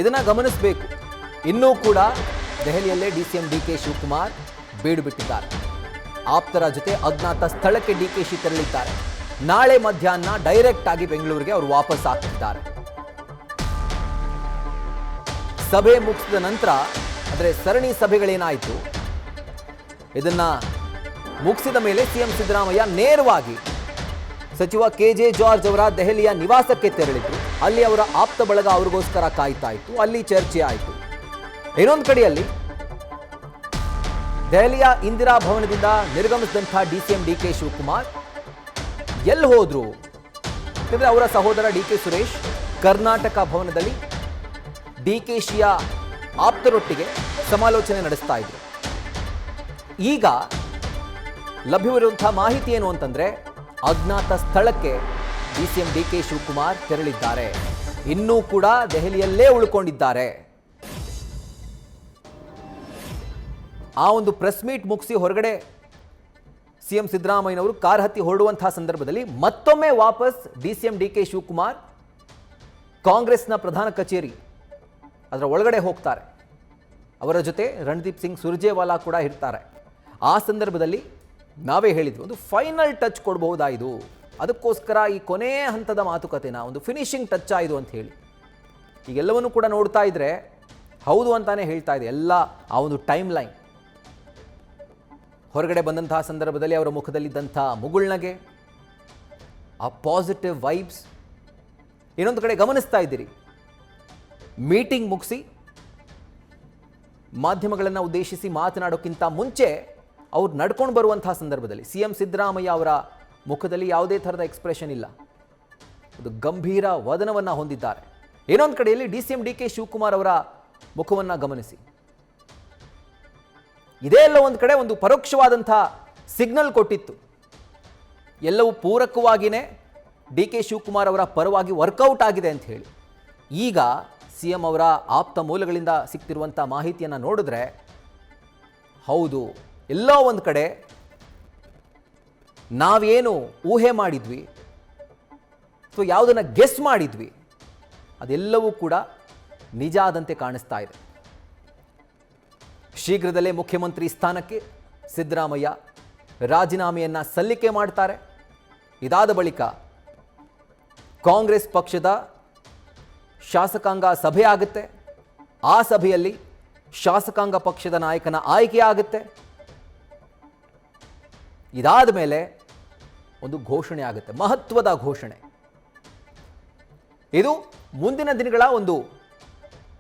ಇದನ್ನ ಗಮನಿಸಬೇಕು. ಇನ್ನೂ ಕೂಡ ದೆಹಲಿಯಲ್ಲೇ ಡಿಸಿಎಂ ಡಿಕೆ ಶಿವಕುಮಾರ್ ಬೀಡು ಬಿಟ್ಟಿದ್ದಾರೆ. ಆಪ್ತರ ಜೊತೆ ಅಜ್ಞಾತ ಸ್ಥಳಕ್ಕೆ ಡಿಕೆಶಿ ತೆರಳಿದ್ದಾರೆ. ನಾಳೆ ಮಧ್ಯಾಹ್ನ ಡೈರೆಕ್ಟ್ ಆಗಿ ಬೆಂಗಳೂರಿಗೆ ಅವರು ವಾಪಸ್ ಆಗ್ತಿದ್ದಾರೆ. ಸಭೆ ಮುಗಿಸಿದ ನಂತರ ಅಂದರೆ ಸರಣಿ ಸಭೆಗಳೇನಾಯಿತು, ಇದನ್ನ ಮುಗಿಸಿದ ಮೇಲೆ ಸಿಎಂ ಸಿದ್ದರಾಮಯ್ಯ ನೇರವಾಗಿ ಸಚಿವ ಕೆಜೆ ಜಾರ್ಜ್ ಅವರ ದೆಹಲಿಯ ನಿವಾಸಕ್ಕೆ ತೆರಳಿದ್ರು. ಅಲ್ಲಿ ಅವರ ಆಪ್ತ ಬಳಗ ಅವ್ರಿಗೋಸ್ಕರ ಕಾಯ್ತಾ ಇತ್ತು. ಅಲ್ಲಿ ಚರ್ಚೆ ಆಯಿತು. ಇನ್ನೊಂದು ಕಡೆಯಲ್ಲಿ ದೆಹಲಿಯ ಇಂದಿರಾ ಭವನದಿಂದ ನಿರ್ಗಮಿಸಿದಂಥ ಡಿಸಿಎಂ ಡಿಕೆ ಶಿವಕುಮಾರ್ ಎಲ್ಲಿ ಹೋದ್ರು ಯಾಕಂದ್ರೆ ಅವರ ಸಹೋದರ ಡಿಕೆ ಸುರೇಶ್ ಕರ್ನಾಟಕ ಭವನದಲ್ಲಿ ಡಿಕೆಶಿಯ ಆಪ್ತರೊಟ್ಟಿಗೆ ಸಮಾಲೋಚನೆ ನಡೆಸ್ತಾ ಇದ್ರು. ಈಗ ಲಭ್ಯವಿರುವಂತಹ ಮಾಹಿತಿ ಏನು ಅಂತಂದ್ರೆ, ಅಜ್ಞಾತ ಸ್ಥಳಕ್ಕೆ ಡಿಸಿಎಂ ಡಿಕೆ ಶಿವಕುಮಾರ್ ತೆರಳಿದ್ದಾರೆ. ಇನ್ನೂ ಕೂಡ ದೆಹಲಿಯಲ್ಲೇ ಉಳ್ಕೊಂಡಿದ್ದಾರೆ. ಆ ಒಂದು ಪ್ರೆಸ್ ಮೀಟ್ ಮುಗಿಸಿ ಹೊರಗಡೆ ಸಿಎಂ ಸಿದ್ದರಾಮಯ್ಯನವರು ಕಾರ್ ಹತ್ತಿ ಹೊರಡುವಂತಹ ಸಂದರ್ಭದಲ್ಲಿ ಮತ್ತೊಮ್ಮೆ ವಾಪಸ್ ಡಿಸಿಎಂ ಡಿಕೆ ಶಿವಕುಮಾರ್ ಕಾಂಗ್ರೆಸ್ನ ಪ್ರಧಾನ ಕಚೇರಿ ಅದರ ಒಳಗಡೆ ಹೋಗ್ತಾರೆ. ಅವರ ಜೊತೆ ರಣದೀಪ್ ಸಿಂಗ್ ಸುರ್ಜೇವಾಲಾ ಕೂಡ ಇರ್ತಾರೆ. ಆ ಸಂದರ್ಭದಲ್ಲಿ ನಾವೇ ಹೇಳಿದ್ವಿ, ಒಂದು ಫೈನಲ್ ಟಚ್ ಕೊಡಬಹುದಾ ಇದು, ಅದಕ್ಕೋಸ್ಕರ ಈ ಕೊನೆಯ ಹಂತದ ಮಾತುಕತೆನ ಒಂದು ಫಿನಿಶಿಂಗ್ ಟಚ್ ಆಯಿತು ಅಂತ ಹೇಳಿ. ಈಗೆಲ್ಲವನ್ನೂ ಕೂಡ ನೋಡ್ತಾ ಇದ್ರೆ ಹೌದು ಅಂತಾನೆ ಹೇಳ್ತಾ ಇದೆ ಎಲ್ಲ. ಆ ಒಂದು ಟೈಮ್ ಲೈನ್ ಹೊರಗಡೆ ಬಂದಂತಹ ಸಂದರ್ಭದಲ್ಲಿ ಅವರ ಮುಖದಲ್ಲಿದ್ದಂಥ ಮುಗುಳ್ನಗೆ, ಆ ಪಾಸಿಟಿವ್ ವೈಬ್ಸ್. ಇನ್ನೊಂದು ಕಡೆ ಗಮನಿಸ್ತಾ ಇದ್ದೀರಿ, ಮೀಟಿಂಗ್ ಮುಗಿಸಿ ಮಾಧ್ಯಮಗಳನ್ನು ಉದ್ದೇಶಿಸಿ ಮಾತನಾಡೋಕ್ಕಿಂತ ಮುಂಚೆ ಅವ್ರು ನಡ್ಕೊಂಡು ಬರುವಂತಹ ಸಂದರ್ಭದಲ್ಲಿ ಸಿಎಂ ಸಿದ್ದರಾಮಯ್ಯ ಅವರ ಮುಖದಲ್ಲಿ ಯಾವುದೇ ಥರದ ಎಕ್ಸ್ಪ್ರೆಷನ್ ಇಲ್ಲ. ಒಂದು ಗಂಭೀರ ವದನವನ್ನು ಹೊಂದಿದ್ದಾರೆ. ಇನ್ನೊಂದು ಕಡೆಯಲ್ಲಿ ಡಿಸಿಎಂ ಡಿಕೆ ಶಿವಕುಮಾರ್ ಅವರ ಮುಖವನ್ನು ಗಮನಿಸಿ, ಇದೇ ಎಲ್ಲ ಒಂದು ಕಡೆ ಒಂದು ಪರೋಕ್ಷವಾದಂಥ ಸಿಗ್ನಲ್ ಕೊಟ್ಟಿತ್ತು. ಎಲ್ಲವೂ ಪೂರಕವಾಗಿಯೇ ಡಿಕೆ ಶಿವಕುಮಾರ್ ಅವರ ಪರವಾಗಿ ವರ್ಕೌಟ್ ಆಗಿದೆ ಅಂತ ಹೇಳಿ. ಈಗ ಸಿಎಂ ಅವರ ಆಪ್ತ ಮೂಲಗಳಿಂದ ಸಿಗ್ತಿರುವಂಥ ಮಾಹಿತಿಯನ್ನು ನೋಡಿದ್ರೆ ಹೌದು, ಎಲ್ಲೋ ಒಂದು ಕಡೆ ನಾವೇನು ಊಹೆ ಮಾಡಿದ್ವಿ ಅಥವಾ ಯಾವುದನ್ನು ಗೆಸ್ ಮಾಡಿದ್ವಿ ಅದೆಲ್ಲವೂ ಕೂಡ ನಿಜ ಆದಂತೆ ಕಾಣಿಸ್ತಾ ಇದೆ. ಶೀಘ್ರದಲ್ಲೇ ಮುಖ್ಯಮಂತ್ರಿ ಸ್ಥಾನಕ್ಕೆ ಸಿದ್ದರಾಮಯ್ಯ ರಾಜೀನಾಮೆಯನ್ನು ಸಲ್ಲಿಕೆ ಮಾಡ್ತಾರೆ. ಇದಾದ ಬಳಿಕ ಕಾಂಗ್ರೆಸ್ ಪಕ್ಷದ ಶಾಸಕಾಂಗ ಸಭೆ ಆಗುತ್ತೆ. ಆ ಸಭೆಯಲ್ಲಿ ಶಾಸಕಾಂಗ ಪಕ್ಷದ ನಾಯಕನ ಆಯ್ಕೆ ಆಗುತ್ತೆ. ಇದಾದ ಮೇಲೆ ಒಂದು ಘೋಷಣೆ ಆಗುತ್ತೆ, ಮಹತ್ವದ ಘೋಷಣೆ. ಇದು ಮುಂದಿನ ದಿನಗಳ ಒಂದು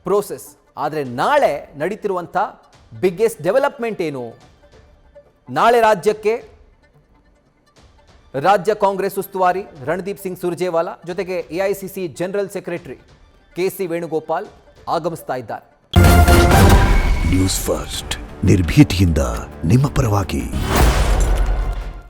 ಪ್ರೋಸೆಸ್. ಆದರೆ ನಾಳೆ ನಡೀತಿರುವಂಥ ಬಿಗ್ಗೆಸ್ಟ್ ಡೆವಲಪ್ಮೆಂಟ್ ಏನು? ನಾಳೆ ರಾಜ್ಯ ಕಾಂಗ್ರೆಸ್ ಉಸ್ತುವಾರಿ ರಣದೀಪ್ ಸಿಂಗ್ ಸುರ್ಜೇವಾಲಾ ಜೊತೆಗೆ AICC general secretary K C Venugopal ಆಗಮಿಸ್ತಾ ಇದ್ದಾರೆ. ನ್ಯೂಸ್ ಫಸ್ಟ್, ನಿರ್ಭೀತಿಯಿಂದ ನಿಮ್ಮ ಪರವಾಗಿ.